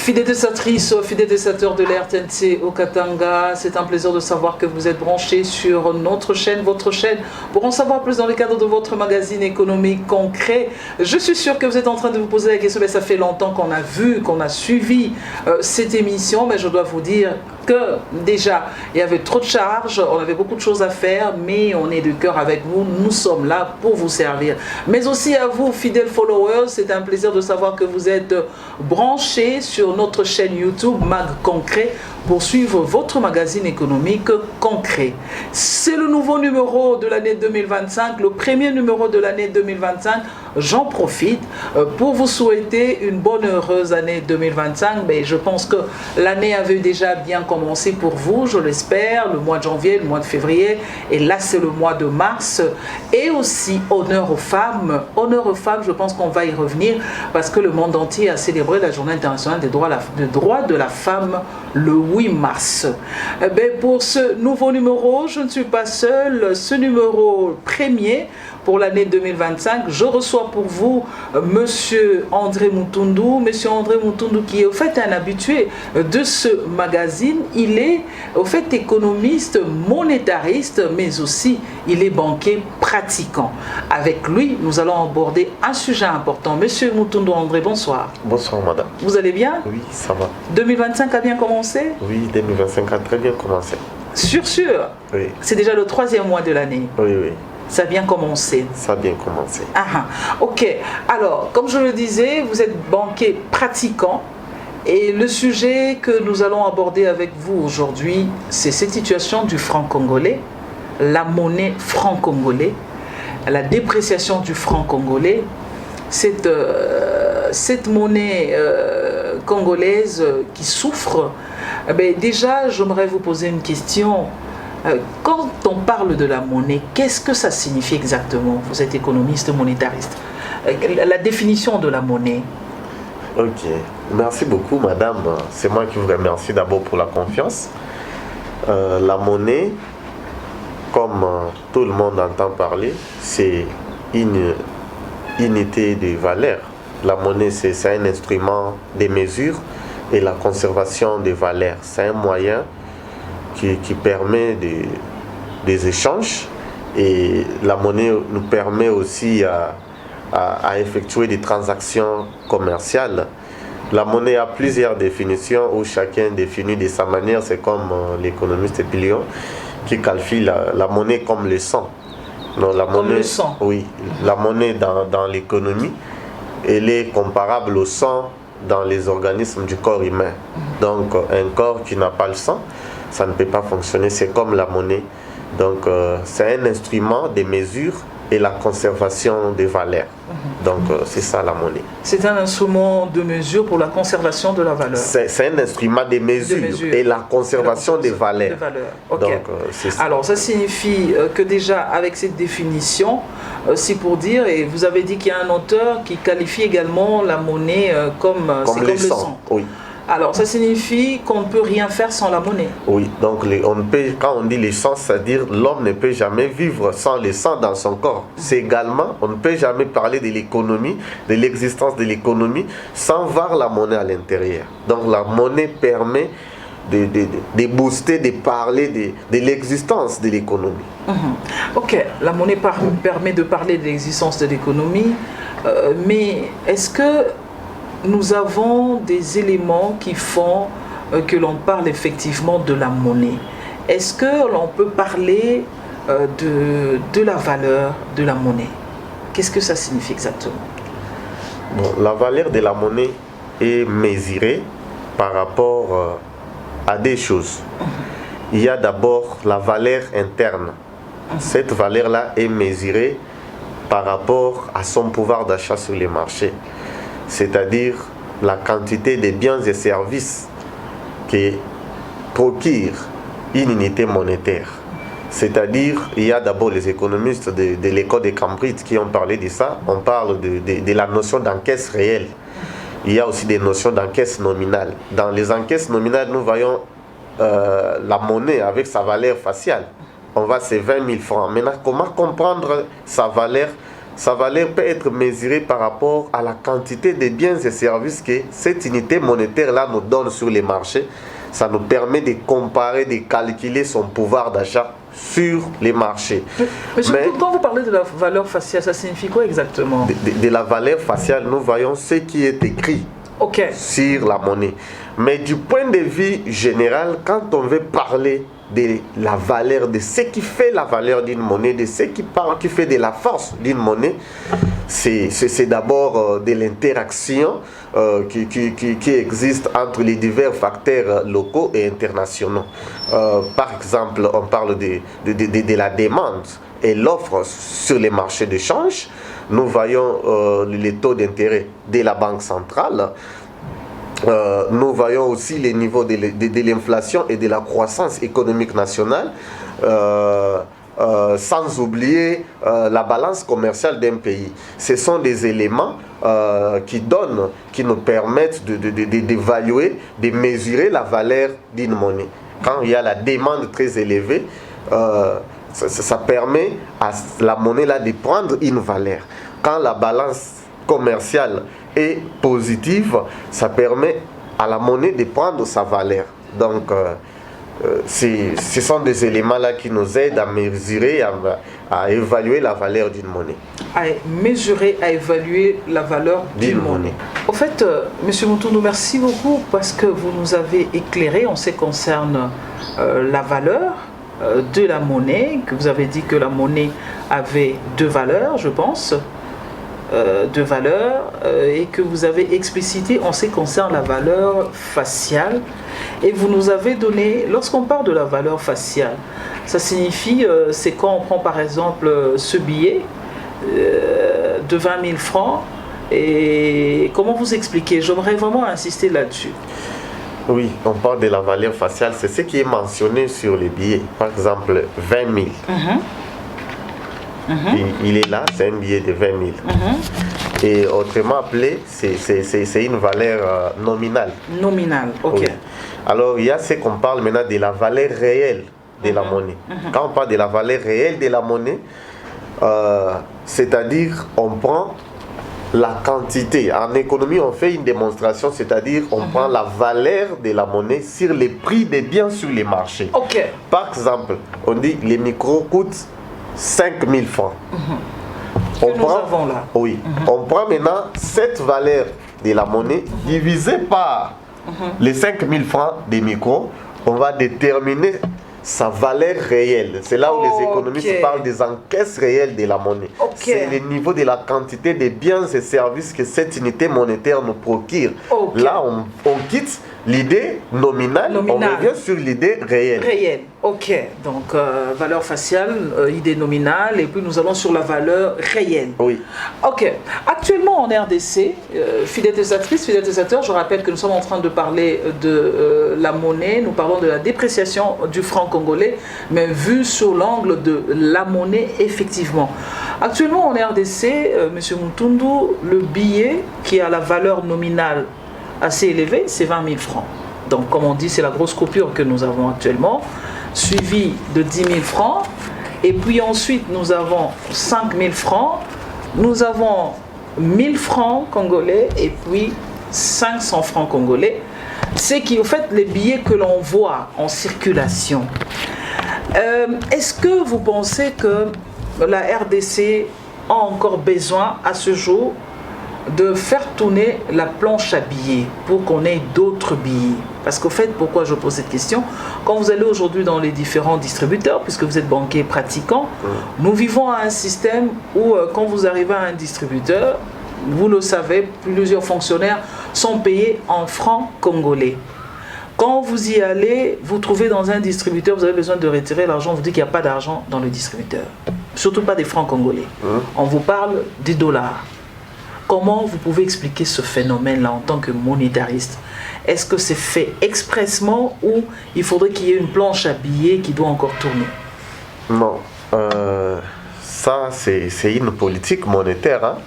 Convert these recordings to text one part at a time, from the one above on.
Fidèles téléspectatrices, fidèles téléspectateurs de l'RTNC au Katanga, c'est un plaisir de savoir que vous êtes branchés sur notre chaîne, votre chaîne, pour en savoir plus dans le cadre de votre magazine économique concret. Je suis sûr que vous êtes en train de vous poser la question, mais ça fait longtemps qu'on a vu, qu'on a suivi cette émission, mais je dois vous dire que déjà, il y avait trop de charges, on avait beaucoup de choses à faire, mais on est de cœur avec vous, nous sommes là pour vous servir. Mais aussi à vous, fidèles followers, c'est un plaisir de savoir que vous êtes branchés sur notre chaîne YouTube Mag Concret pour suivre votre magazine économique concret. C'est le nouveau numéro de l'année 2025, le premier numéro de l'année 2025. J'en profite pour vous souhaiter une bonne heureuse année 2025. Mais je pense que l'année avait déjà bien commencé pour vous, je l'espère, le mois de janvier, le mois de février, et là c'est le mois de mars. Et aussi honneur aux femmes. Honneur aux femmes, je pense qu'on va y revenir parce que le monde entier a célébré la journée internationale des droits de la femme le 8 mars. Pour ce nouveau numéro, je ne suis pas seul. Ce numéro premier pour l'année 2025, je reçois pour vous Monsieur André Moutoundou. Monsieur André Moutoundou qui est au fait un habitué de ce magazine. Il est au fait économiste, monétariste, mais aussi il est banquier pratiquant. Avec lui, nous allons aborder un sujet important. Monsieur Moutoundou André, bonsoir. Bonsoir madame. Vous allez bien? Oui, ça va. 2025 a bien commencé? Oui, 2025 a très bien commencé. Sûr. Oui. C'est déjà le 3e mois de l'année. Oui. Ça a bien commencé. Ça a bien commencé. Ok. Alors, comme je le disais, vous êtes banquier pratiquant. Et le sujet que nous allons aborder avec vous aujourd'hui, c'est cette situation du franc congolais, la monnaie franc congolais, la dépréciation du franc congolais, cette monnaie congolaise qui souffre. Déjà, j'aimerais vous poser une question. Quand on parle de la monnaie, qu'est-ce que ça signifie exactement? Vous êtes économiste, monétariste. La définition de la monnaie. Ok. Merci beaucoup, madame. C'est moi qui vous remercie d'abord pour la confiance. La monnaie, comme tout le monde entend parler, c'est une unité de valeur. La monnaie, c'est un instrument de mesure et la conservation des valeurs. C'est un moyen qui permet des échanges, et la monnaie nous permet aussi à effectuer des transactions commerciales. La monnaie a plusieurs définitions où chacun définit de sa manière. C'est comme l'économiste Pilion qui qualifie la monnaie comme le sang. Donc, la monnaie, le sang. Oui, la monnaie dans l'économie, elle est comparable au sang dans les organismes du corps humain. Donc un corps qui n'a pas le sang, ça ne peut pas fonctionner, c'est comme la monnaie. Donc c'est un instrument de mesure et la conservation des valeurs. Donc c'est ça la monnaie. C'est un instrument de mesure pour la conservation de la valeur. C'est un instrument de mesure et la conservation des valeurs. Okay. Donc c'est ça. Alors ça signifie que déjà avec cette définition, c'est pour dire, et vous avez dit qu'il y a un auteur qui qualifie également la monnaie comme le sang. Oui. Alors, ça signifie qu'on ne peut rien faire sans la monnaie. Oui, donc quand on dit le sang, c'est-à-dire l'homme ne peut jamais vivre sans le sang dans son corps. C'est également, on ne peut jamais parler de l'économie, de l'existence de l'économie, sans voir la monnaie à l'intérieur. Donc la monnaie permet de booster, de parler de l'existence de l'économie. Ok, la monnaie permet de parler de l'existence de l'économie, mais est-ce que nous avons des éléments qui font que l'on parle effectivement de la monnaie? Est-ce que l'on peut parler de la valeur de la monnaie? Qu'est-ce que ça signifie exactement? Bon, la valeur de la monnaie est mesurée par rapport à des choses. Il y a d'abord la valeur interne. Cette valeur-là est mesurée par rapport à son pouvoir d'achat sur les marchés. C'est-à-dire la quantité de biens et services qui procure une unité monétaire. C'est-à-dire, il y a d'abord les économistes de l'école de Cambridge qui ont parlé de ça. On parle de la notion d'encaisse réelle. Il y a aussi des notions d'encaisse nominale. Dans les encaisses nominales, nous voyons la monnaie avec sa valeur faciale. On va c'est 20 000 francs. Maintenant, comment comprendre sa valeur sa valeur peut être mesurée par rapport à la quantité de biens et services que cette unité monétaire-là nous donne sur les marchés. Ça nous permet de comparer, de calculer son pouvoir d'achat sur les marchés. Mais quand vous parlez de la valeur faciale, ça signifie quoi exactement? De la valeur faciale, nous voyons ce qui est écrit sur la monnaie. Mais du point de vue général, quand on veut parler de la valeur, de ce qui fait la valeur d'une monnaie, de ce qui fait de la force d'une monnaie, c'est d'abord de l'interaction qui existe entre les divers facteurs locaux et internationaux. Par exemple, on parle de la demande et l'offre sur les marchés de change. Nous voyons les taux d'intérêt de la Banque centrale. Nous voyons aussi les niveaux de l'inflation et de la croissance économique nationale, sans oublier la balance commerciale d'un pays. Ce sont des éléments qui nous permettent d'évaluer, de mesurer la valeur d'une monnaie. Quand il y a la demande très élevée, ça permet à la monnaie-là de prendre une valeur. Quand la balance commerciale est positive, ça permet à la monnaie de prendre sa valeur. Donc, ce sont des éléments-là qui nous aident à mesurer, à évaluer la valeur d'une monnaie. À mesurer, à évaluer la valeur d'une monnaie. En fait, M. Moutoundou, merci beaucoup parce que vous nous avez éclairé en ce qui concerne la valeur de la monnaie, que vous avez dit que la monnaie avait deux valeurs, je pense. De valeur et que vous avez explicité en ce qui concerne la valeur faciale, et vous nous avez donné, lorsqu'on parle de la valeur faciale, ça signifie, c'est quand on prend par exemple ce billet de 20 000 francs, et comment vous expliquez? J'aimerais vraiment insister là-dessus. Oui, on parle de la valeur faciale, c'est ce qui est mentionné sur les billets, par exemple 20 000. Il est là, c'est un billet de 20 000. Et autrement appelé, c'est une valeur nominale. Nominale, ok. Oui. Alors, il y a ce qu'on parle maintenant de la valeur réelle de la monnaie. Quand on parle de la valeur réelle de la monnaie, c'est-à-dire on prend la quantité. En économie, on fait une démonstration, c'est-à-dire on prend la valeur de la monnaie sur les prix des biens sur les marchés. Par exemple, on dit les micros coûtent 5 000 francs. On prend maintenant cette valeur de la monnaie divisée par les 5 000 francs des micros. On va déterminer sa valeur réelle. C'est là où les économistes parlent des encaisses réelles de la monnaie. C'est le niveau de la quantité de biens et services que cette unité monétaire nous procure. Là, on quitte l'idée nominale, on revient sur l'idée réelle. Réelle, ok. Donc, valeur faciale, idée nominale, et puis nous allons sur la valeur réelle. Oui. Ok. Actuellement, en RDC, fidèles téléspectatrices, fidèles téléspectateurs, je rappelle que nous sommes en train de parler de la monnaie, nous parlons de la dépréciation du franc congolais, mais vu sur l'angle de la monnaie, effectivement. Actuellement, en RDC, M. Moutoundou, le billet qui a la valeur nominale assez élevé, c'est 20 000 francs. Donc, comme on dit, c'est la grosse coupure que nous avons actuellement, suivi de 10 000 francs. Et puis ensuite, nous avons 5 000 francs, nous avons 1 000 francs congolais et puis 500 francs congolais. C'est qui, au fait, les billets que l'on voit en circulation. Est-ce que vous pensez que la RDC a encore besoin, à ce jour, de faire tourner la planche à billets pour qu'on ait d'autres billets? Parce qu'au fait, pourquoi je pose cette question? Quand vous allez aujourd'hui dans les différents distributeurs, puisque vous êtes banquier pratiquant, nous vivons à un système où quand vous arrivez à un distributeur, vous le savez, plusieurs fonctionnaires sont payés en francs congolais. Quand vous y allez, vous trouvez dans un distributeur, vous avez besoin de retirer l'argent, on vous dit qu'il n'y a pas d'argent dans le distributeur. Surtout pas des francs congolais. On vous parle des dollars. Comment vous pouvez expliquer ce phénomène-là en tant que monétariste? Est-ce que c'est fait expressement ou il faudrait qu'il y ait une planche à billets qui doit encore tourner? Non. Ça, c'est une politique monétaire. Hein.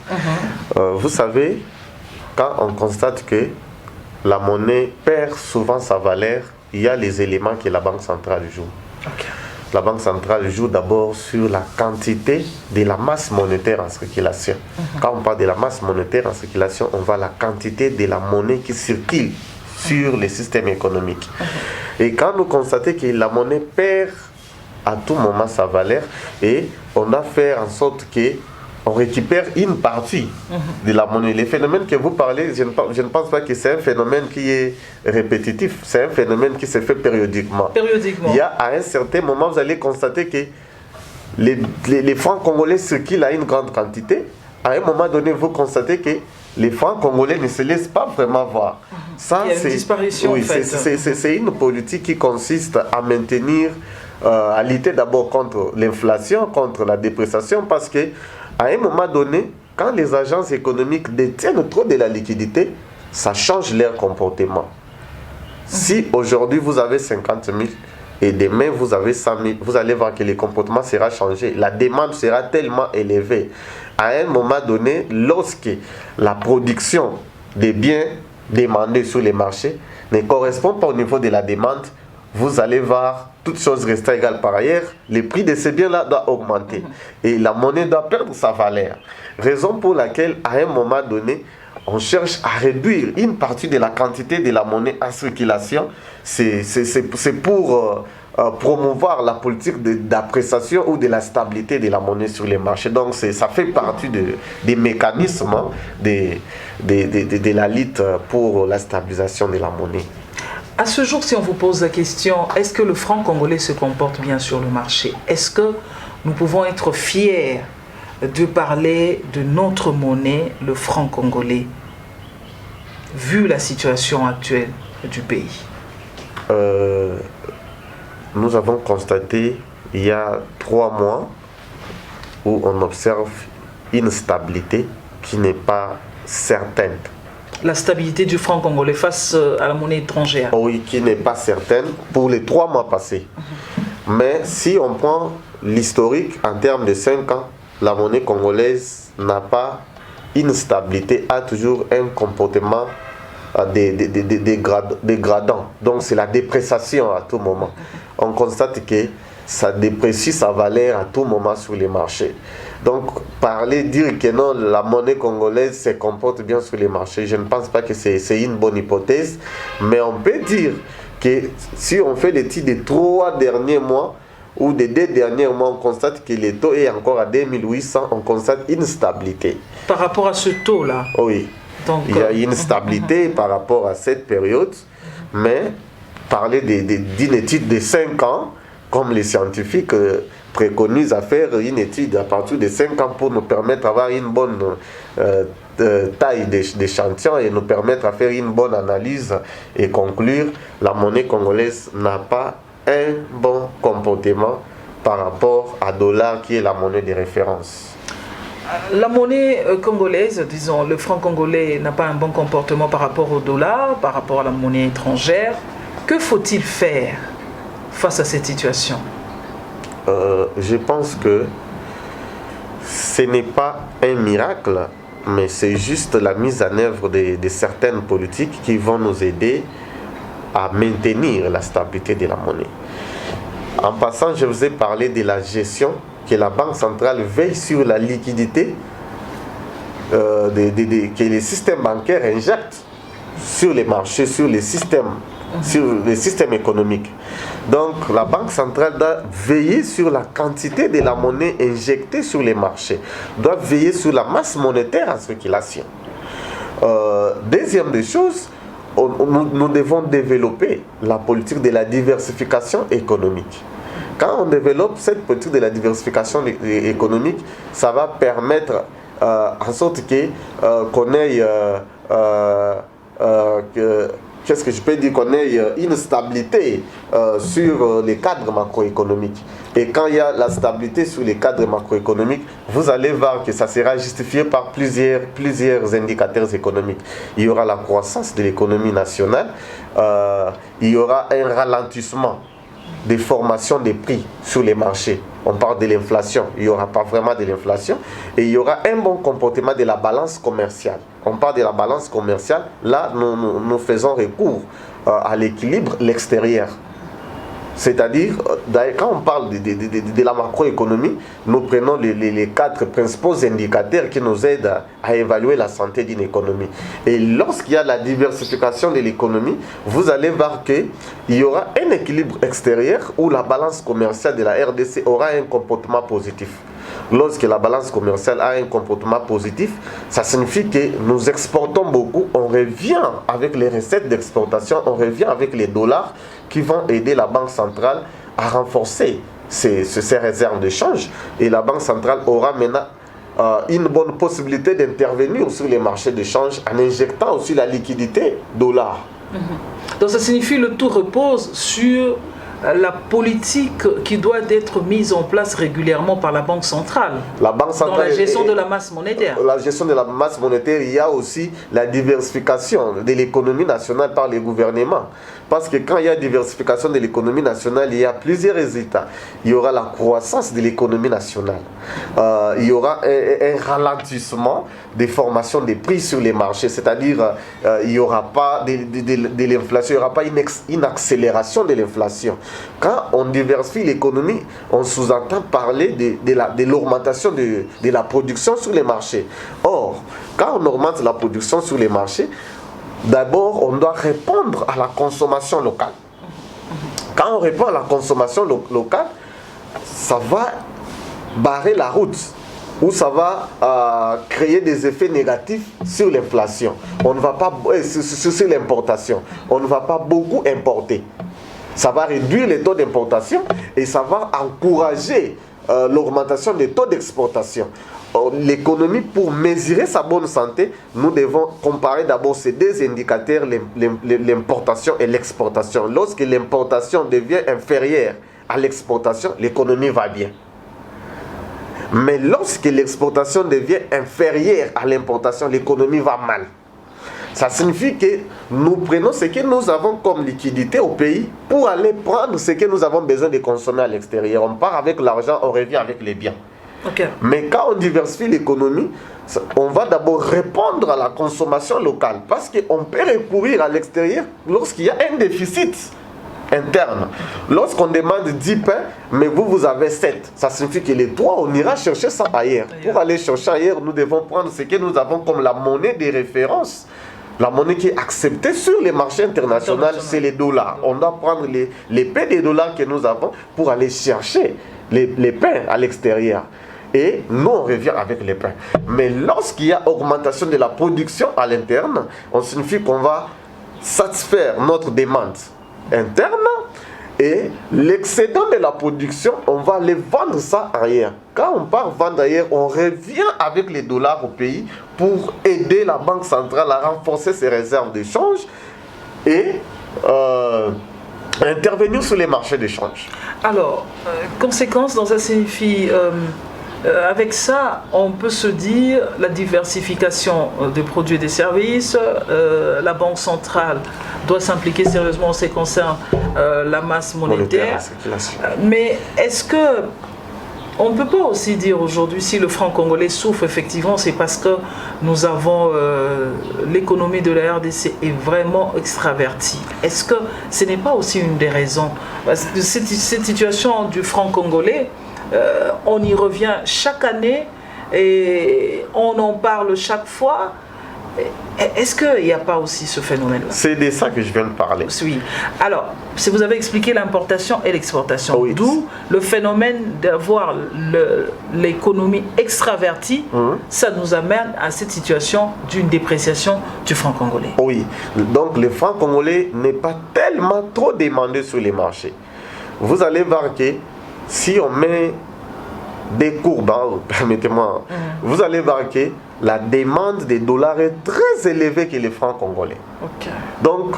Vous savez, quand on constate que la monnaie perd souvent sa valeur, il y a les éléments que la Banque centrale joue. la Banque centrale joue d'abord sur la quantité de la masse monétaire en circulation. Quand on parle de la masse monétaire en circulation, on voit la quantité de la monnaie qui circule sur les systèmes économiques. Et quand nous constatons que la monnaie perd à tout moment sa valeur, et on doit faire en sorte que on récupère une partie de la monnaie. Les phénomènes que vous parlez, je ne pense pas que c'est un phénomène qui est répétitif, c'est un phénomène qui se fait périodiquement. Il y a à un certain moment, vous allez constater que les francs congolais circulent à une grande quantité. À un moment donné, vous constatez que les francs congolais ne se laissent pas vraiment voir. Ça, il y a une disparition, oui, en fait. C'est une politique qui consiste à maintenir, à lutter d'abord contre l'inflation, contre la dépréciation, parce que à un moment donné, quand les agences économiques détiennent trop de la liquidité, ça change leur comportement. Si aujourd'hui vous avez 50 000 et demain vous avez 100 000, vous allez voir que le comportement sera changé. La demande sera tellement élevée. À un moment donné, lorsque la production des biens demandés sur les marchés ne correspond pas au niveau de la demande, vous allez voir, toutes choses restant égales par ailleurs, le prix de ces biens-là doit augmenter. Et la monnaie doit perdre sa valeur. Raison pour laquelle, à un moment donné, on cherche à réduire une partie de la quantité de la monnaie en circulation. C'est pour promouvoir la politique d'appréciation ou de la stabilité de la monnaie sur les marchés. Donc ça fait partie des mécanismes de la lutte pour la stabilisation de la monnaie. À ce jour, si on vous pose la question, est-ce que le franc congolais se comporte bien sur le marché? Est-ce que nous pouvons être fiers de parler de notre monnaie, le franc congolais, vu la situation actuelle du pays? Nous avons constaté il y a 3 mois où on observe une stabilité qui n'est pas certaine. La stabilité du franc congolais face à la monnaie étrangère. Oui, qui n'est pas certaine pour les 3 mois passés. Mais si on prend l'historique en termes de 5 ans, la monnaie congolaise n'a pas une stabilité, a toujours un comportement dégradant. Donc c'est la dépréciation à tout moment. On constate que ça déprécie sa valeur à tout moment sur les marchés. Donc dire que non, la monnaie congolaise se comporte bien sur les marchés, je ne pense pas que c'est une bonne hypothèse. Mais on peut dire que si on fait l'étude des 3 derniers mois ou des 2 derniers mois, on constate que le taux est encore à 2800, on constate une stabilité. Par rapport à ce taux-là? Oui. Donc, il y a une stabilité par rapport à cette période, mais parler d'une étude de 5 ans, comme les scientifiques préconisent à faire une étude à partir de 5 ans pour nous permettre d'avoir une bonne taille d'échantillon et nous permettre à faire une bonne analyse et conclure, la monnaie congolaise n'a pas un bon comportement par rapport à dollar qui est la monnaie de référence. La monnaie congolaise, disons, le franc congolais n'a pas un bon comportement par rapport au dollar, par rapport à la monnaie étrangère. Que faut-il faire face à cette situation? Je pense que ce n'est pas un miracle, mais c'est juste la mise en œuvre de certaines politiques qui vont nous aider à maintenir la stabilité de la monnaie. En passant, je vous ai parlé de la gestion, que la Banque centrale veille sur la liquidité que les systèmes bancaires injectent sur les marchés, sur les systèmes économiques. Donc la Banque centrale doit veiller sur la quantité de la monnaie injectée sur les marchés, doit veiller sur la masse monétaire en circulation. Deuxième des choses, nous devons développer la politique de la diversification économique. Quand on développe cette politique de la diversification économique, ça va permettre en sorte qu'on ait qu'est-ce que je peux dire, qu'on ait une stabilité sur les cadres macroéconomiques. Et quand il y a la stabilité sur les cadres macroéconomiques, vous allez voir que ça sera justifié par plusieurs indicateurs économiques. Il y aura la croissance de l'économie nationale, il y aura un ralentissement des formations des prix sur les marchés. On parle de l'inflation, il n'y aura pas vraiment de l'inflation. Et il y aura un bon comportement de la balance commerciale. On parle de la balance commerciale, là nous faisons recours à l'équilibre, l'extérieur. C'est-à-dire, quand on parle de la macroéconomie, nous prenons les 4 principaux indicateurs qui nous aident à évaluer la santé d'une économie. Et lorsqu'il y a la diversification de l'économie, vous allez voir qu'il y aura un équilibre extérieur où la balance commerciale de la RDC aura un comportement positif. Lorsque la balance commerciale a un comportement positif, ça signifie que nous exportons beaucoup, on revient avec les recettes d'exportation, on revient avec les dollars qui vont aider la Banque centrale à renforcer ses réserves de change. Et la Banque centrale aura maintenant une bonne possibilité d'intervenir sur les marchés de change en injectant aussi la liquidité dollar. Donc ça signifie que le tout repose sur la politique qui doit être mise en place régulièrement par la Banque centrale, dans la gestion de la masse monétaire. La gestion de la masse monétaire, il y a aussi la diversification de l'économie nationale par les gouvernements. Parce que quand il y a diversification de l'économie nationale, il y a plusieurs résultats. Il y aura la croissance de l'économie nationale. Il y aura un ralentissement des formations des prix sur les marchés. C'est-à-dire, il n'y aura pas de l'inflation, il n'y aura pas une accélération de l'inflation. Quand on diversifie l'économie, on sous-entend parler de l'augmentation de la production sur les marchés. Or, quand on augmente la production sur les marchés, d'abord, on doit répondre à la consommation locale. Quand on répond à la consommation locale, ça va barrer la route ou ça va créer des effets négatifs sur l'inflation. On ne va pas sur l'importation. On ne va pas beaucoup importer. Ça va réduire les taux d'importation et ça va encourager l'augmentation des taux d'exportation. L'économie, pour mesurer sa bonne santé, nous devons comparer d'abord ces 2 indicateurs, l'importation et l'exportation. Lorsque l'importation devient inférieure à l'exportation, l'économie va bien. Mais lorsque l'exportation devient inférieure à l'importation, l'économie va mal. Ça signifie que nous prenons ce que nous avons comme liquidité au pays pour aller prendre ce que nous avons besoin de consommer à l'extérieur. On part avec l'argent, on revient avec les biens. Okay. Mais quand on diversifie l'économie, on va d'abord répondre à la consommation locale. Parce qu'on peut recourir à l'extérieur lorsqu'il y a un déficit interne. Lorsqu'on demande 10 pains, mais vous avez 7. Ça signifie que les 3, on ira chercher ça ailleurs. Pour aller chercher ailleurs, nous devons prendre ce que nous avons comme la monnaie de référence. La monnaie qui est acceptée sur les marchés internationaux, c'est les dollars. On doit prendre les pains des dollars que nous avons pour aller chercher les pains à l'extérieur. Et nous, on revient avec les pains. Mais lorsqu'il y a augmentation de la production à l'interne, on signifie qu'on va satisfaire notre demande interne et l'excédent de la production, on va aller vendre ça ailleurs. Quand on part vendre ailleurs, on revient avec les dollars au pays pour aider la Banque centrale à renforcer ses réserves de change et intervenir sur les marchés de change. Alors, conséquence, donc ça signifie... avec ça, on peut se dire la diversification des produits et des services, la Banque centrale doit s'impliquer sérieusement en ce qui concerne la masse monétaire. Mais est-ce que on ne peut pas aussi dire aujourd'hui, si le franc congolais souffre effectivement, c'est parce que nous avons l'économie de la RDC est vraiment extravertie. Est-ce que ce n'est pas aussi une des raisons? Parce que cette situation du franc congolais, on y revient chaque année et on en parle chaque fois. Est-ce qu'il n'y a pas aussi ce phénomène-là? C'est de ça que je viens de parler. Oui. Alors, si vous avez expliqué l'importation et l'exportation, oui, d'où le phénomène d'avoir l'économie extravertie, ça nous amène à cette situation d'une dépréciation du franc congolais. Oui. Donc, le franc congolais n'est pas tellement trop demandé sur les marchés. Vous allez voir que si on met des courbes, permettez-moi, vous allez voir que la demande des dollars est très élevée que les francs congolais. Okay. Donc,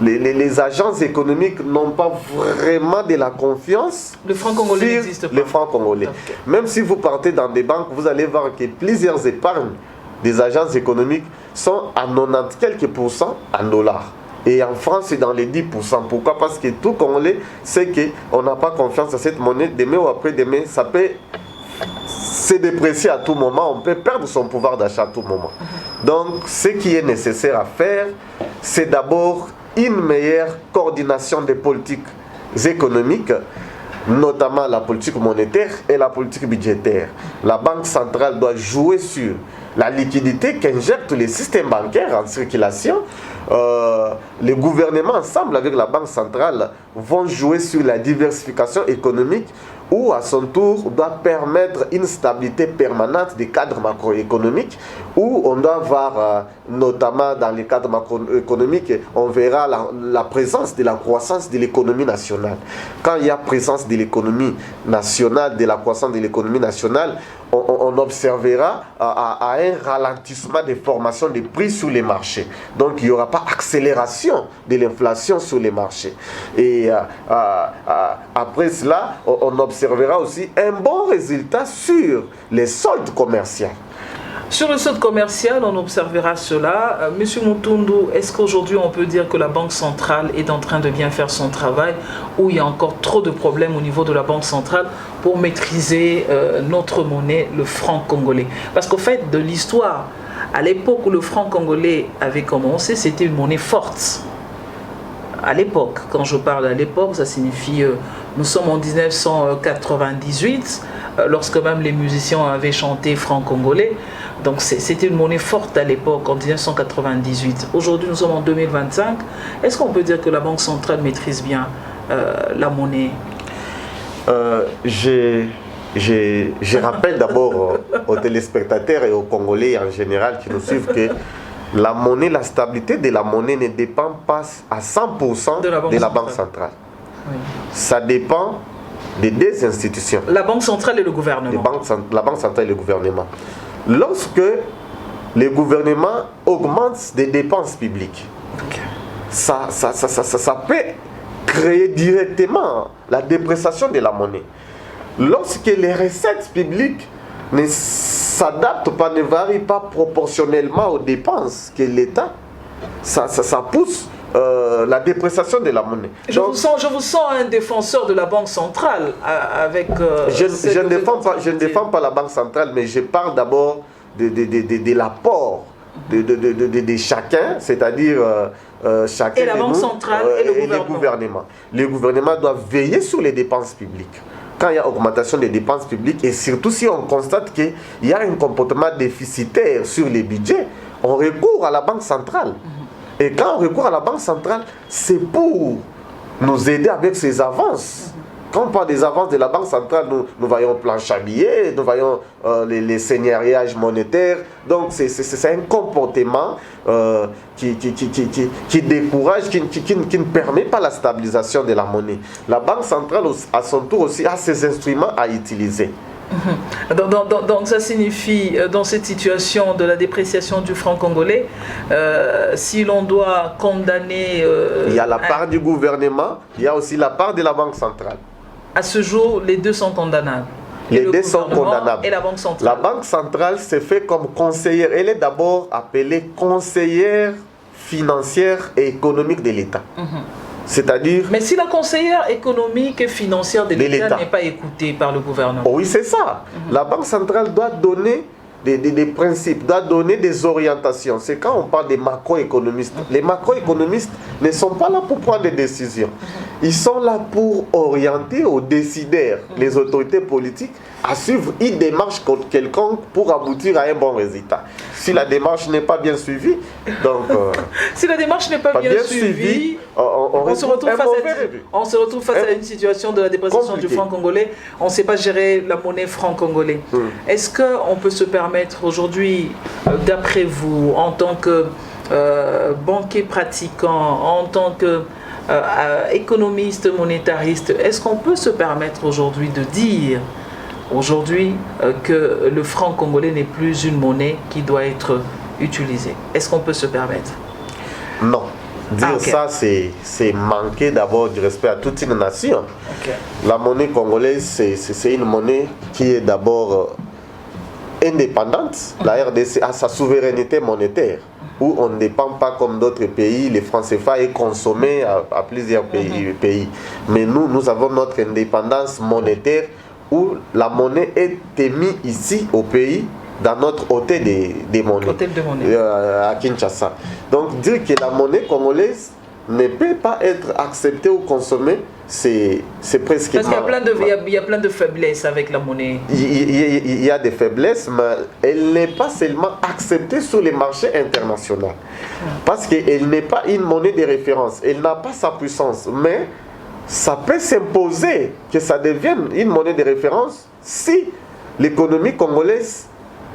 les agences économiques n'ont pas vraiment de la confiance. Le franc congolais n'existe pas. Le franc congolais. Okay. Même si vous partez dans des banques, vous allez voir que plusieurs épargnes des agences économiques sont à 90 quelques % en dollars. Et en France, c'est dans les 10%. Pourquoi? Parce que tout Congolais sait qu'on n'a pas confiance à cette monnaie. Demain ou après-demain, ça peut se déprécier à tout moment. On peut perdre son pouvoir d'achat à tout moment. Donc, ce qui est nécessaire à faire, c'est d'abord une meilleure coordination des politiques économiques, notamment la politique monétaire et la politique budgétaire. La Banque centrale doit jouer sur la liquidité qu'injectent les systèmes bancaires en circulation. Les gouvernements, ensemble avec la Banque centrale, vont jouer sur la diversification économique ou à son tour doit permettre une stabilité permanente des cadres macroéconomiques, où on doit voir, notamment dans les cadres macroéconomiques, on verra la présence de la croissance de l'économie nationale. Quand il y a présence de l'économie nationale, de la croissance de l'économie nationale, on observera à un ralentissement des formations des prix sur les marchés. Donc il n'y aura pas accélération de l'inflation sur les marchés. Et après cela, on observera aussi un bon résultat sur les soldes commerciaux. Sur le solde commercial, on observera cela. Monsieur Mutundu, est-ce qu'aujourd'hui on peut dire que la Banque centrale est en train de bien faire son travail, ou il y a encore trop de problèmes au niveau de la Banque centrale pour maîtriser notre monnaie, le franc congolais? Parce qu'au fait de l'histoire, à l'époque où le franc congolais avait commencé, c'était une monnaie forte. À l'époque, quand je parle à l'époque, ça signifie nous sommes en 1998, lorsque même les musiciens avaient chanté franc congolais. Donc c'était une monnaie forte à l'époque, en 1998. Aujourd'hui, nous sommes en 2025. Est-ce qu'on peut dire que la Banque centrale maîtrise bien la monnaie? Je rappelle d'abord aux téléspectateurs et aux Congolais en général qui nous suivent que la monnaie, la stabilité de la monnaie ne dépend pas à 100% de la Banque centrale. Oui. Ça dépend des deux institutions. La Banque centrale et le gouvernement. La Banque centrale et le gouvernement. Lorsque les gouvernements augmentent des dépenses publiques, ça peut créer directement la dépréciation de la monnaie. Lorsque les recettes publiques ne s'adaptent pas, ne varient pas proportionnellement aux dépenses que l'État, ça pousse la dépréciation de la monnaie. Je vous sens un défenseur de la Banque centrale avec... je ne défends pas la Banque centrale, mais je parle d'abord de l'apport de chacun, c'est-à-dire chacun et la Banque centrale et le gouvernement. Les gouvernements doivent veiller sur les dépenses publiques. Quand il y a augmentation des dépenses publiques, et surtout si on constate qu'il y a un comportement déficitaire sur les budgets, on recourt à la Banque centrale. Et quand on recourt à la Banque centrale, c'est pour nous aider avec ces avances. Quand on parle des avances de la Banque centrale, nous voyons planche à billets, nous voyons les seigneuriages monétaires. Donc c'est un comportement qui décourage, qui ne permet pas la stabilisation de la monnaie. La Banque centrale, à son tour aussi, a ses instruments à utiliser. Donc ça signifie, dans cette situation de la dépréciation du franc congolais, si l'on doit condamner... il y a la part du gouvernement, il y a aussi la part de la Banque centrale. À ce jour, les deux sont condamnables. Les deux sont condamnables. Et la Banque centrale. La Banque centrale s'est fait comme conseillère. Elle est d'abord appelée conseillère financière et économique de l'État. C'est-à-dire... Mais si la conseillère économique et financière de l'État n'est pas écoutée par le gouvernement. Oui, c'est ça. La Banque centrale doit donner des principes, doit donner des orientations. C'est quand on parle des macroéconomistes. Les macroéconomistes ne sont pas là pour prendre des décisions. Ils sont là pour orienter aux décideurs, les autorités politiques, à suivre une démarche quelconque pour aboutir à un bon résultat. Si la démarche n'est pas bien suivie, donc... si la démarche n'est pas bien suivie, on se retrouve face à une situation de la dépréciation du franc congolais. On ne sait pas gérer la monnaie franc congolais. Est-ce qu'on peut se permettre aujourd'hui, d'après vous, en tant que banquier pratiquant, en tant que économiste monétariste, est-ce qu'on peut se permettre aujourd'hui de dire que le franc congolais n'est plus une monnaie qui doit être utilisée? Est-ce qu'on peut se permettre? Non. Dire ça, c'est manquer d'abord du respect à toute une nation. La monnaie congolaise, c'est une monnaie qui est d'abord indépendante. La RDC a sa souveraineté monétaire, où on ne dépend pas comme d'autres pays. Les francs CFA est consommé à plusieurs pays. Mais nous avons notre indépendance monétaire, où la monnaie est émise ici au pays, dans notre hôtel des monnaies, hôtel de monnaie. À Kinshasa. Donc dire que la monnaie congolaise ne peut pas être acceptée ou consommée, c'est presque... Parce qu'il y a plein de faiblesses avec la monnaie. Il y a des faiblesses, mais elle n'est pas seulement acceptée sur les marchés internationaux. Parce qu'elle n'est pas une monnaie de référence. Elle n'a pas sa puissance. Mais ça peut s'imposer que ça devienne une monnaie de référence si l'économie congolaise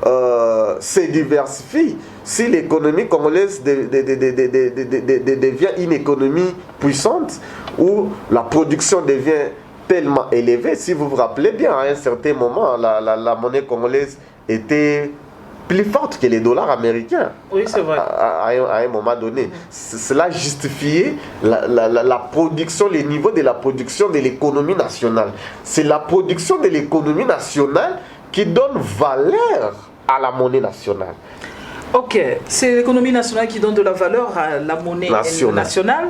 se diversifie, si l'économie congolaise devient une économie puissante, où la production devient tellement élevée. Si vous vous rappelez bien, à un certain moment, la monnaie congolaise était plus forte que les dollars américains. Oui, c'est vrai. À un moment donné. Cela justifiait la production, les niveaux de la production de l'économie nationale. C'est la production de l'économie nationale qui donne valeur à la monnaie nationale. Ok, c'est l'économie nationale qui donne de la valeur à la monnaie nationale.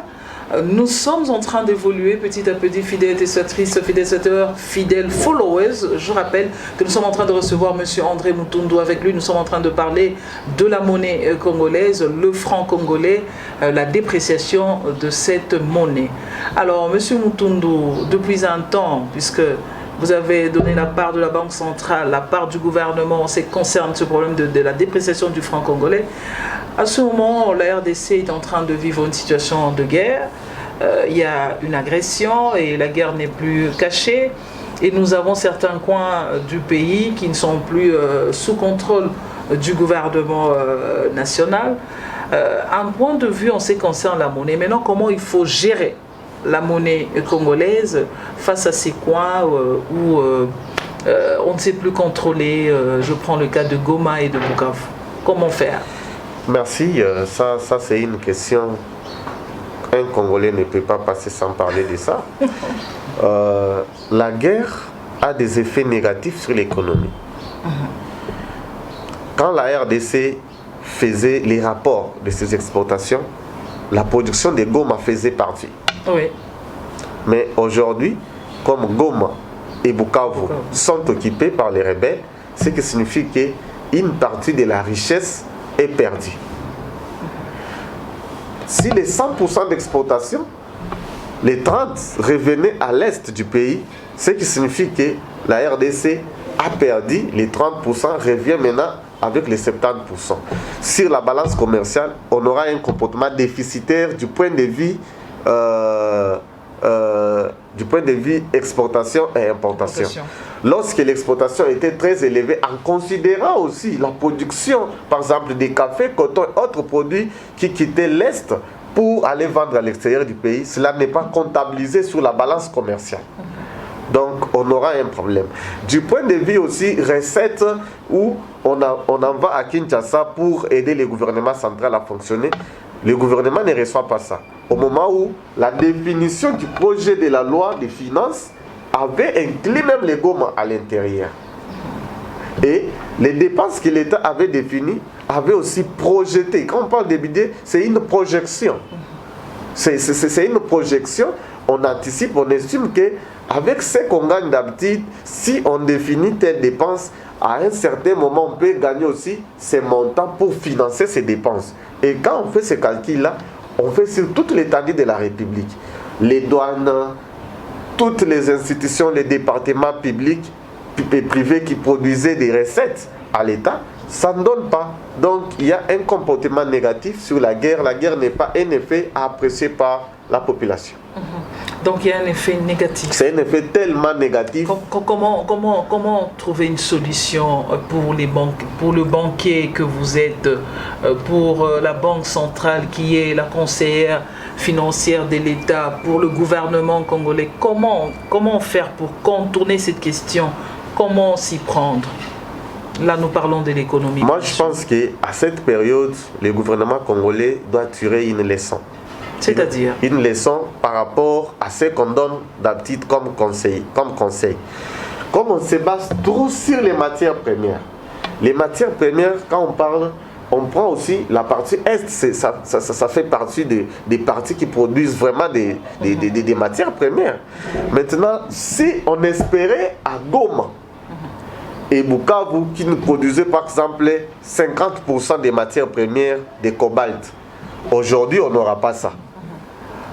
Nous sommes en train d'évoluer petit à petit, fidèles testatrices, fidèles testeurs, fidèles followers. Je rappelle que nous sommes en train de recevoir M. André Mutundu. Avec lui, nous sommes en train de parler de la monnaie congolaise, le franc congolais, la dépréciation de cette monnaie. Alors, M. Mutundu, depuis un temps, puisque vous avez donné la part de la Banque centrale, la part du gouvernement en ce qui concerne ce problème de la dépréciation du franc congolais. À ce moment, la RDC est en train de vivre une situation de guerre. Il y a une agression et la guerre n'est plus cachée. Et nous avons certains coins du pays qui ne sont plus sous contrôle du gouvernement national. Un point de vue en ce qui concerne la monnaie. Maintenant, comment il faut gérer la monnaie congolaise face à ces coins où on ne sait plus contrôler. Je prends le cas de Goma et de Bukavu. Comment faire? Merci. Ça c'est une question. Un Congolais ne peut pas passer sans parler de ça. La guerre a des effets négatifs sur l'économie. Quand la RDC faisait les rapports de ses exportations, la production de Goma faisait partie. Oui. Mais aujourd'hui, comme Goma et Bukavu sont occupés par les rebelles, ce qui signifie qu'une partie de la richesse est perdue. Si les 100% d'exportation, les 30 revenaient à l'est du pays, ce qui signifie que la RDC a perdu les 30%, revient maintenant avec les 70%. Sur la balance commerciale, on aura un comportement déficitaire du point de vue exportation et importation. Lorsque l'exportation était très élevée, en considérant aussi la production, par exemple des cafés, coton et autres produits qui quittaient l'Est pour aller vendre à l'extérieur du pays, cela n'est pas comptabilisé sur la balance commerciale. Donc on aura un problème. Du point de vue aussi recettes, où on en va à Kinshasa pour aider le gouvernement central à fonctionner, le gouvernement ne reçoit pas ça. Au moment où la définition du projet de la loi des finances avait inclus même les Goma à l'intérieur. Et les dépenses que l'État avait définies avaient aussi projeté. Quand on parle de budget, c'est une projection. C'est une projection. On anticipe, on estime qu'avec ce qu'on gagne d'habitude, si on définit telle dépense, à un certain moment, on peut gagner aussi ces montants pour financer ces dépenses. Et quand on fait ce calcul-là, on fait sur toute l'étendue de la République. Les douanes, toutes les institutions, les départements publics et privés qui produisaient des recettes à l'État, ça ne donne pas. Donc il y a un comportement négatif sur la guerre. La guerre n'est pas un effet apprécié par la population. Donc il y a un effet négatif. C'est un effet tellement négatif. Comment trouver une solution pour le banquier que vous êtes, pour la Banque centrale qui est la conseillère financière de l'État, pour le gouvernement congolais? Comment faire pour contourner cette question? Comment s'y prendre? Là, nous parlons de l'économie. Moi, je pense qu'à cette période, le gouvernement congolais doit tirer une leçon. C'est-à-dire une leçon par rapport à ce qu'on donne d'habitude comme conseil. Comme on se base trop sur les matières premières. Les matières premières, quand on parle, on prend aussi la partie Est, ça fait partie des parties qui produisent vraiment des matières premières. Maintenant, si on espérait à Goma et Bukavu qui nous produisaient par exemple 50% des matières premières de cobalt, aujourd'hui on n'aura pas ça.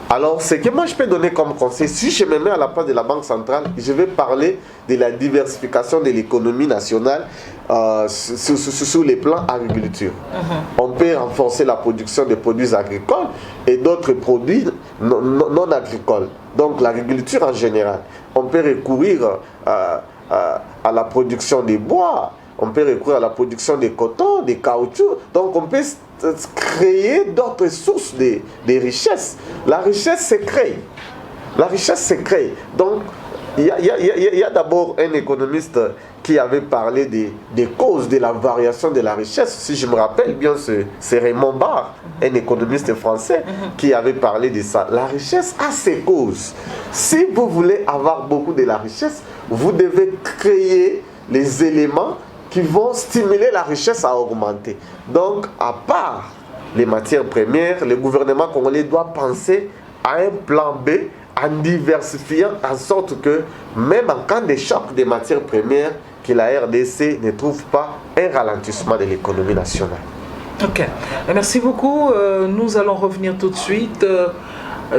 Alors, ce que moi je peux donner comme conseil, si je me mets à la place de la Banque centrale, je vais parler de la diversification de l'économie nationale sur les plans agriculture. On peut renforcer la production de produits agricoles et d'autres produits non agricoles. Donc, l'agriculture en général. On peut recourir à la production des bois, on peut recourir à la production de coton, de caoutchouc. Donc, on peut créer d'autres sources de richesses. La richesse se crée. La richesse se crée. Donc, il y a d'abord un économiste qui avait parlé des causes de la variation de la richesse. Si je me rappelle bien, c'est Raymond Barre, un économiste français, qui avait parlé de ça. La richesse a ses causes. Si vous voulez avoir beaucoup de la richesse, vous devez créer les éléments qui vont stimuler la richesse à augmenter. Donc, à part les matières premières, le gouvernement congolais doit penser à un plan B en diversifiant en sorte que, même en cas de choc des matières premières, que la RDC ne trouve pas un ralentissement de l'économie nationale. Ok, merci beaucoup. Nous allons revenir tout de suite.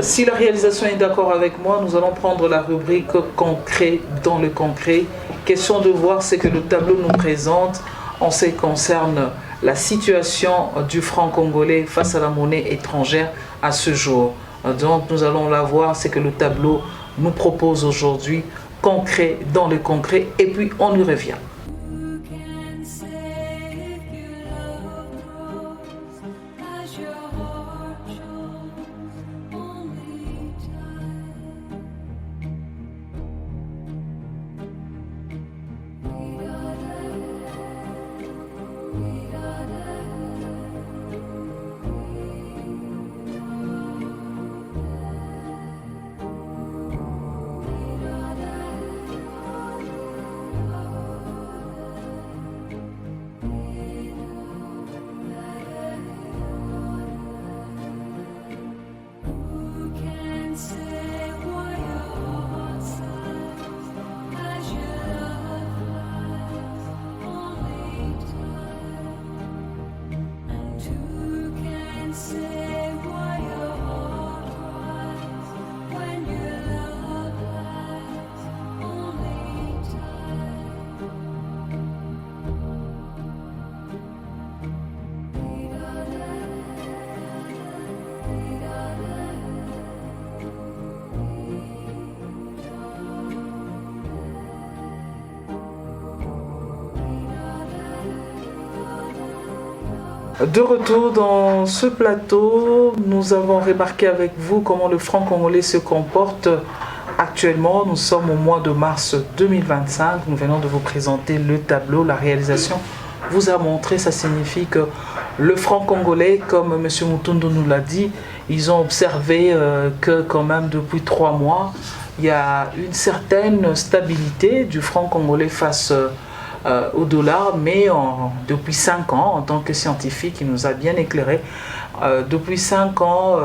Si la réalisation est d'accord avec moi, nous allons prendre la rubrique concret dans le concret. Question de voir ce que le tableau nous présente en ce qui concerne la situation du franc congolais face à la monnaie étrangère à ce jour. Donc nous allons la voir, ce que le tableau nous propose aujourd'hui, concret dans le concret, et puis on y revient. De retour dans ce plateau, nous avons remarqué avec vous comment le franc congolais se comporte actuellement. Nous sommes au mois de mars 2025. Nous venons de vous présenter le tableau. La réalisation vous a montré, ça signifie que le franc congolais, comme M. Mutundu nous l'a dit, ils ont observé que quand même depuis 3 mois, il y a une certaine stabilité du franc congolais face au dollar, mais depuis 5 ans, en tant que scientifique, il nous a bien éclairé, depuis 5 ans,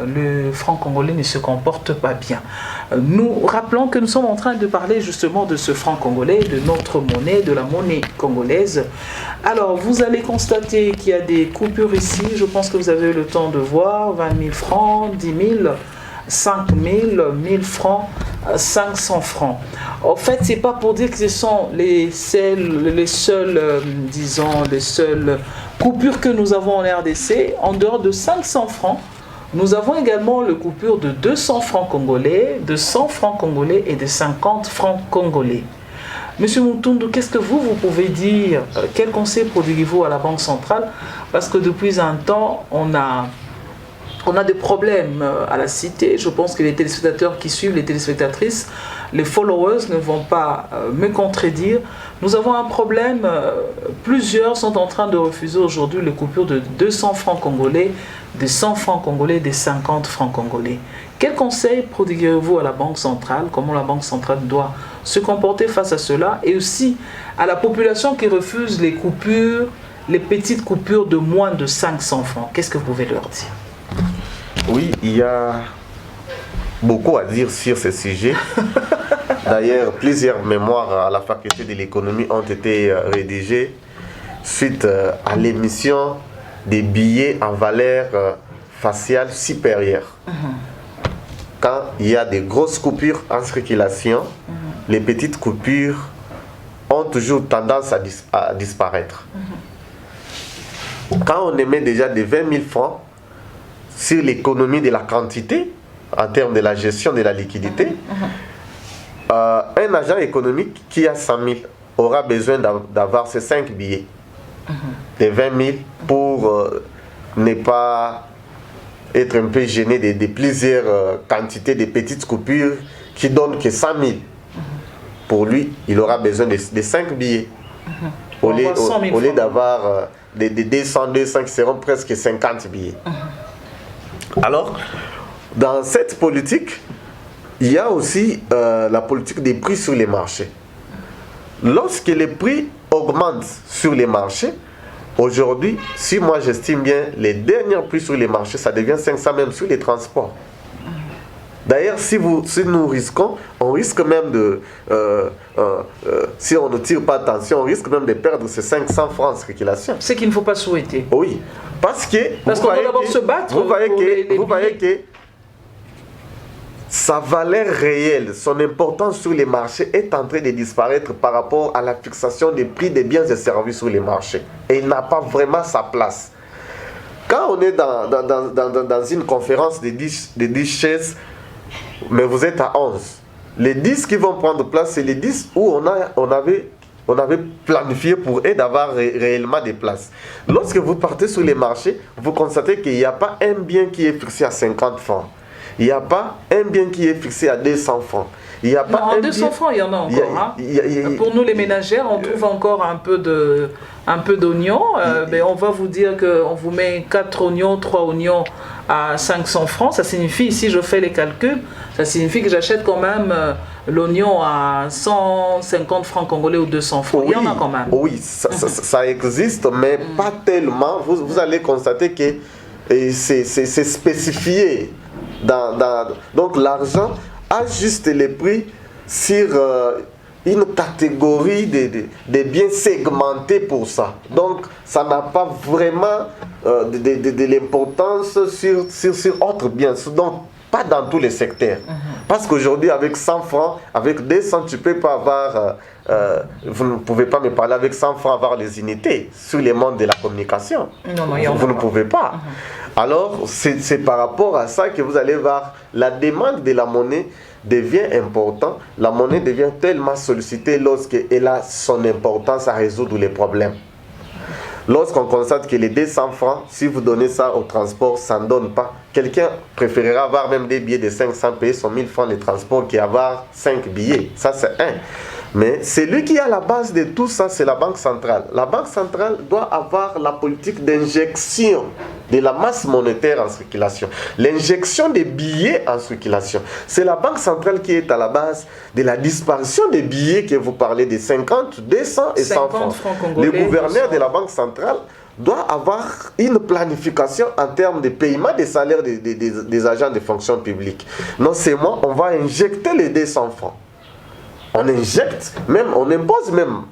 le franc congolais ne se comporte pas bien. Nous rappelons que nous sommes en train de parler justement de ce franc congolais, de notre monnaie, de la monnaie congolaise. Alors, vous allez constater qu'il y a des coupures ici, je pense que vous avez eu le temps de voir, 20 000 francs, 10 000, 5 000, 1000 francs, 500 francs. En fait, c'est pas pour dire que ce sont les seules coupures que nous avons en RDC. En dehors de 500 francs, nous avons également le coupure de 200 francs congolais, de 100 francs congolais et de 50 francs congolais. Monsieur Mutundu, qu'est-ce que vous pouvez dire? Quel conseil prodiguez-vous à la Banque centrale? Parce que depuis un temps, on a des problèmes à la cité. Je pense que les téléspectateurs qui suivent, les téléspectatrices, les followers ne vont pas me contredire. Nous avons un problème. Plusieurs sont en train de refuser aujourd'hui les coupures de 200 francs congolais, des 100 francs congolais, des 50 francs congolais. Quel conseil prodiguez-vous à la Banque centrale? Comment la Banque centrale doit se comporter face à cela? Et aussi à la population qui refuse les coupures, les petites coupures de moins de 500 francs. Qu'est-ce que vous pouvez leur dire? Oui, il y a beaucoup à dire sur ce sujet. D'ailleurs, plusieurs mémoires à la faculté de l'économie ont été rédigées suite à l'émission des billets en valeur faciale supérieure. quand il y a des grosses coupures en circulation, les petites coupures ont toujours tendance à disparaître. Quand on émet déjà des 20 000 francs sur l'économie de la quantité, en termes de la gestion de la liquidité, un agent économique qui a 100 000 aura besoin d'avoir ces 5 billets, des 20 000, pour ne pas être un peu gêné de plusieurs quantités de petites coupures qui donnent que 100 000. Pour lui, il aura besoin de 5 billets. Au lieu d'avoir des 200 qui seront presque 50 billets. Alors, dans cette politique, il y a aussi la politique des prix sur les marchés. Lorsque les prix augmentent sur les marchés, aujourd'hui, si moi j'estime bien, les derniers prix sur les marchés, ça devient 500 même sur les transports. D'ailleurs, si nous risquons, on risque même de, si on ne tire pas attention, on risque même de perdre ces 500 francs en circulation. Ce qu'il ne faut pas souhaiter. Oui, parce qu'on doit d'abord se battre. Vous voyez que sa valeur réelle, son importance sur les marchés est en train de disparaître par rapport à la fixation des prix des biens et services sur les marchés. Et il n'a pas vraiment sa place. Quand on est dans une conférence de 10 chaises, mais vous êtes à 11. Les 10 qui vont prendre place, c'est les 10 où on avait planifié pour eux d'avoir réellement des places. Lorsque vous partez sur les marchés, vous constatez qu'il n'y a pas un bien qui est fixé à 50 francs. Il n'y a pas un bien qui est fixé à 200 francs. Il y a pas non, 200 francs, il y en a encore. Pour nous, les ménagères, on trouve encore un peu d'oignons. Mais on va vous dire qu'on vous met 4 oignons, 3 oignons à 500 francs. Ça signifie, ici je fais les calculs, ça signifie que j'achète quand même l'oignon à 150 francs congolais ou 200 francs. Oui, il y en a quand même. Oui, ça existe, mais pas tellement. Vous allez constater que c'est spécifié. Donc l'argent ajuste les prix sur une catégorie de biens segmentés pour ça. Donc ça n'a pas vraiment de l'importance sur autres biens. Donc pas dans tous les secteurs. Parce qu'aujourd'hui avec 100 francs, avec 200, tu ne peux pas avoir... vous ne pouvez pas me parler avec 100 francs avoir les unités sur les mondes de la communication. Non, vous ne pouvez pas. Alors, c'est par rapport à ça que vous allez voir la demande de la monnaie devient importante. La monnaie devient tellement sollicitée lorsqu'elle a son importance à résoudre les problèmes. Lorsqu'on constate que les 200 francs, si vous donnez ça au transport, ça ne donne pas. Quelqu'un préférera avoir même des billets de 500, payer son 1000 francs de transport qu'avoir 5 billets. Ça, c'est un. Mais celui qui a la base de tout ça, c'est la Banque centrale. La Banque centrale doit avoir la politique d'injection de la masse monétaire en circulation. L'injection des billets en circulation. C'est la Banque centrale qui est à la base de la disparition des billets que vous parlez de 50, 200 et 100 francs. Le gouverneur de la Banque centrale doit avoir une planification en termes de paiement des salaires des agents de fonction publique. Non seulement on va injecter les 200 francs. On injecte, même, on impose même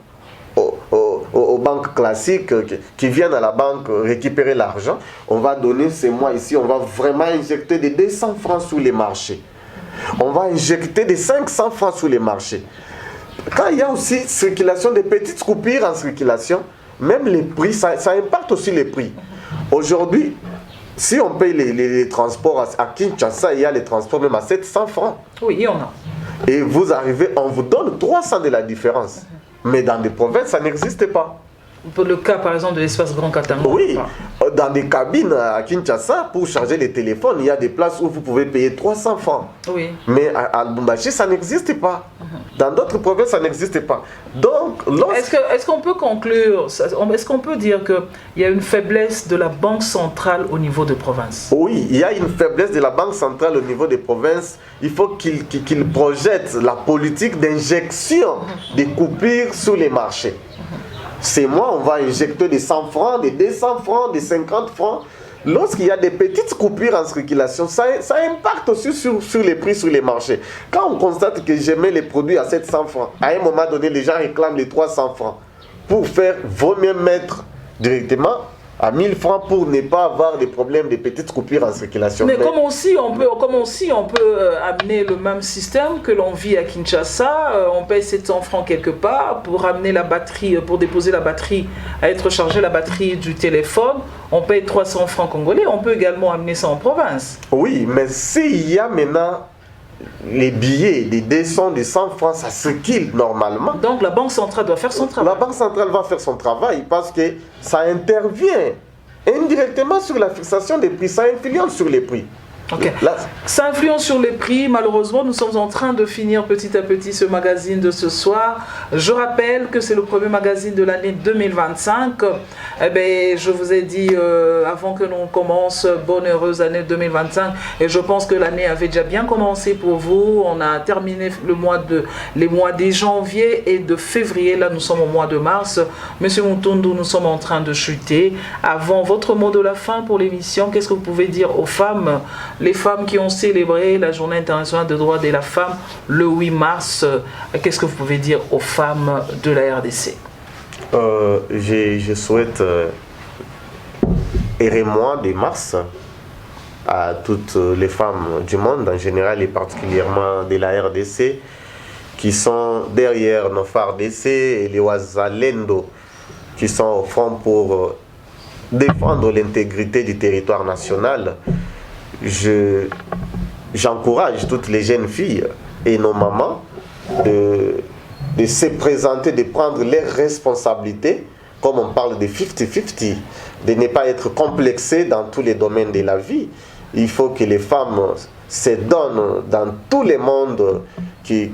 aux banques classiques qui viennent à la banque récupérer l'argent. On va donner ces mois ici, on va vraiment injecter des 200 francs sur les marchés. On va injecter des 500 francs sur les marchés. Quand il y a aussi circulation, des petites coupures en circulation, même les prix, ça impacte aussi les prix. Aujourd'hui, si on paye les transports à Kinshasa, il y a les transports même à 700 francs. Oui, il y en a. Et vous arrivez, on vous donne 300 de la différence. Mais dans des provinces, ça n'existe pas. Pour le cas, par exemple, de l'espace Grand Katanga. Oui, dans des cabines à Kinshasa, pour charger les téléphones, il y a des places où vous pouvez payer 300 francs. Oui. Mais à Lubumbashi, ça n'existe pas. Dans d'autres provinces, ça n'existe pas. Donc, est-ce qu'on peut conclure, est-ce qu'on peut dire qu'il y a une faiblesse de la Banque centrale au niveau des provinces? Oui, il y a une faiblesse de la Banque centrale au niveau des provinces. Il faut qu'il projette la politique d'injection des coupures sur les marchés. C'est moi, on va injecter des 100 francs, des 200 francs, des 50 francs. Lorsqu'il y a des petites coupures en circulation, ça impacte aussi sur les prix sur les marchés. Quand on constate que je mets les produits à 700 francs, à un moment donné, les gens réclament les 300 francs. Pour faire, vaut mieux mettre directement à 1000 francs pour ne pas avoir des problèmes de petites coupures en circulation. Mais comment aussi on peut amener le même système que l'on vit à Kinshasa, on paye 700 francs quelque part pour amener la batterie, pour déposer la batterie, à être chargée la batterie du téléphone, on paye 300 francs congolais, on peut également amener ça en province. Oui, mais s'il y a maintenant les billets des 200, des 100 francs, ça circule normalement. Donc la Banque centrale doit faire son travail. La Banque centrale va faire son travail parce que ça intervient indirectement sur la fixation des prix, ça influence sur les prix. Okay. Ça influence sur les prix. Malheureusement, nous sommes en train de finir petit à petit ce magazine de ce soir. Je rappelle que c'est le premier magazine de l'année 2025. Eh bien, je vous ai dit avant que l'on commence, bonne heureuse année 2025. Et je pense que l'année avait déjà bien commencé pour vous. On a terminé les mois de janvier et de février. Là, nous sommes au mois de mars. Monsieur Mutundu, nous sommes en train de chuter. Avant votre mot de la fin pour l'émission, qu'est-ce que vous pouvez dire aux femmes? Les femmes qui ont célébré la Journée internationale des droits de la femme le 8 mars, qu'est-ce que vous pouvez dire aux femmes de la RDC? Je souhaite et mois de mars à toutes les femmes du monde en général et particulièrement de la RDC qui sont derrière nos FARDC et les Wazalendo qui sont au front pour défendre l'intégrité du territoire national. J'encourage toutes les jeunes filles et nos mamans de se présenter, de prendre leurs responsabilités, comme on parle de 50-50, de ne pas être complexées dans tous les domaines de la vie. Il faut que les femmes se donnent dans tous les mondes que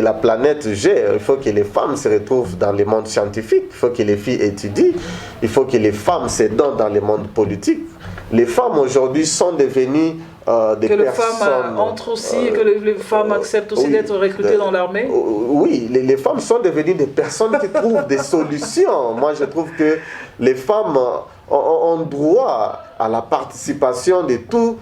la planète gère. Il faut que les femmes se retrouvent dans le monde scientifique, il faut que les filles étudient, il faut que les femmes se donnent dans le monde politique. Les femmes aujourd'hui sont devenues des personnes... Que les femmes entrent aussi et que les femmes acceptent aussi d'être recrutées dans l'armée. Oui, les femmes sont devenues des personnes qui trouvent des solutions. Moi, je trouve que les femmes ont droit à la participation de tous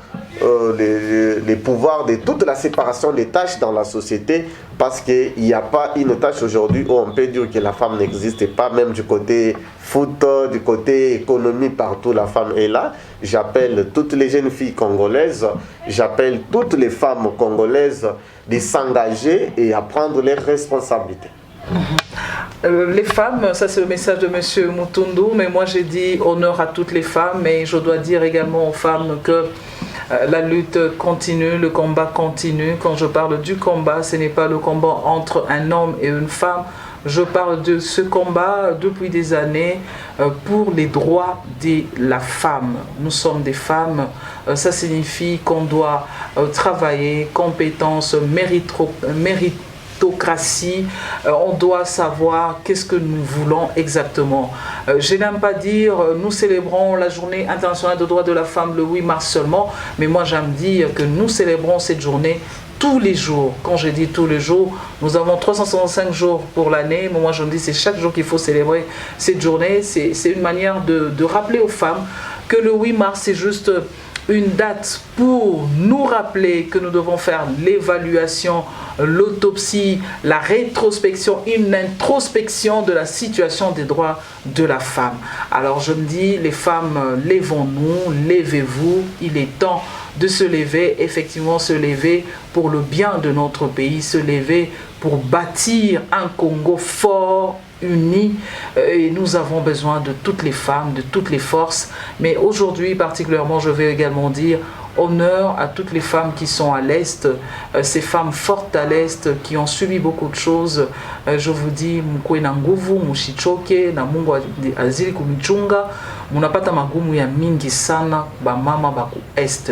les pouvoirs, de toute la séparation des tâches dans la société, parce qu'il n'y a pas une tâche aujourd'hui où on peut dire que la femme n'existe pas, même du côté foot, du côté économie, partout la femme est là. J'appelle toutes les jeunes filles congolaises, j'appelle toutes les femmes congolaises de s'engager et à prendre leurs responsabilités. Les femmes, ça c'est le message de M. Mutundu, mais moi j'ai dit honneur à toutes les femmes, mais je dois dire également aux femmes que la lutte continue, le combat continue. Quand je parle du combat, ce n'est pas le combat entre un homme et une femme. Je parle de ce combat depuis des années pour les droits de la femme. Nous sommes des femmes, ça signifie qu'on doit travailler, compétences, méritocratie, on doit savoir qu'est-ce que nous voulons exactement. Je n'aime pas dire nous célébrons la journée internationale des droits de la femme le 8 mars seulement, mais moi j'aime dire que nous célébrons cette journée tous les jours. Quand je dis tous les jours, nous avons 365 jours pour l'année, mais moi je me dis c'est chaque jour qu'il faut célébrer cette journée. C'est une manière de rappeler aux femmes que le 8 mars c'est juste une date pour nous rappeler que nous devons faire l'évaluation, l'autopsie, la rétrospection, une introspection de la situation des droits de la femme. Alors je me dis, les femmes, levons-nous, levez-vous, il est temps de se lever, effectivement se lever pour le bien de notre pays, se lever pour bâtir un Congo fort, unis, et nous avons besoin de toutes les femmes, de toutes les forces. Mais aujourd'hui particulièrement, je vais également dire honneur à toutes les femmes qui sont à l'Est, ces femmes fortes à l'Est qui ont subi beaucoup de choses. Je vous dis, mkwe na nguvu, mushichoke, na Mungu azili kumichunga, munapata magumu ya mingi sana, ba mama baku Est.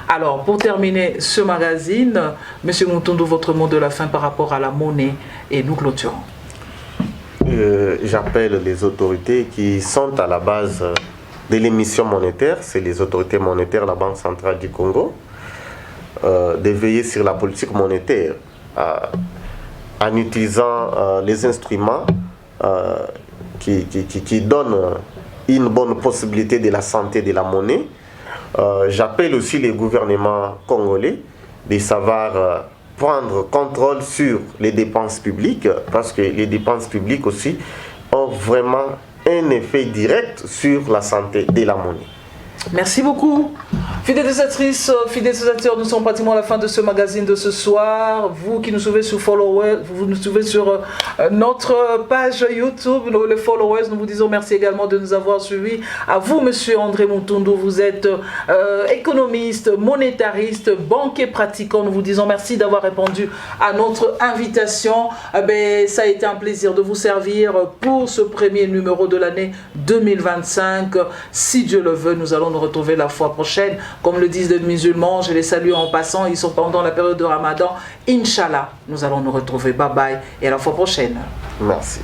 Alors, pour terminer ce magazine, M. Mutundu, votre mot de la fin par rapport à la monnaie et nous clôturons. J'appelle les autorités qui sont à la base de l'émission monétaire, c'est les autorités monétaires, la Banque centrale du Congo, de veiller sur la politique monétaire en utilisant les instruments qui donnent une bonne possibilité de la santé de la monnaie. J'appelle aussi les gouvernements congolais de savoir prendre contrôle sur les dépenses publiques, parce que les dépenses publiques aussi ont vraiment un effet direct sur la santé de la monnaie. Merci beaucoup. Fidèles utilisatrices, fidèles utilisateurs, nous sommes pratiquement à la fin de ce magazine de ce soir. Vous qui nous suivez sur Followers, vous nous suivez sur notre page YouTube, les Followers, nous vous disons merci également de nous avoir suivis. À vous, monsieur André Moutoundou, vous êtes économiste, monétariste, banquier pratiquant. Nous vous disons merci d'avoir répondu à notre invitation. Ça a été un plaisir de vous servir pour ce premier numéro de l'année 2025. Si Dieu le veut, nous allons nous retrouver la fois prochaine. Comme le disent les musulmans, je les salue en passant, ils sont pendant la période de Ramadan. Inch'Allah, nous allons nous retrouver. Bye bye et à la fois prochaine. Merci.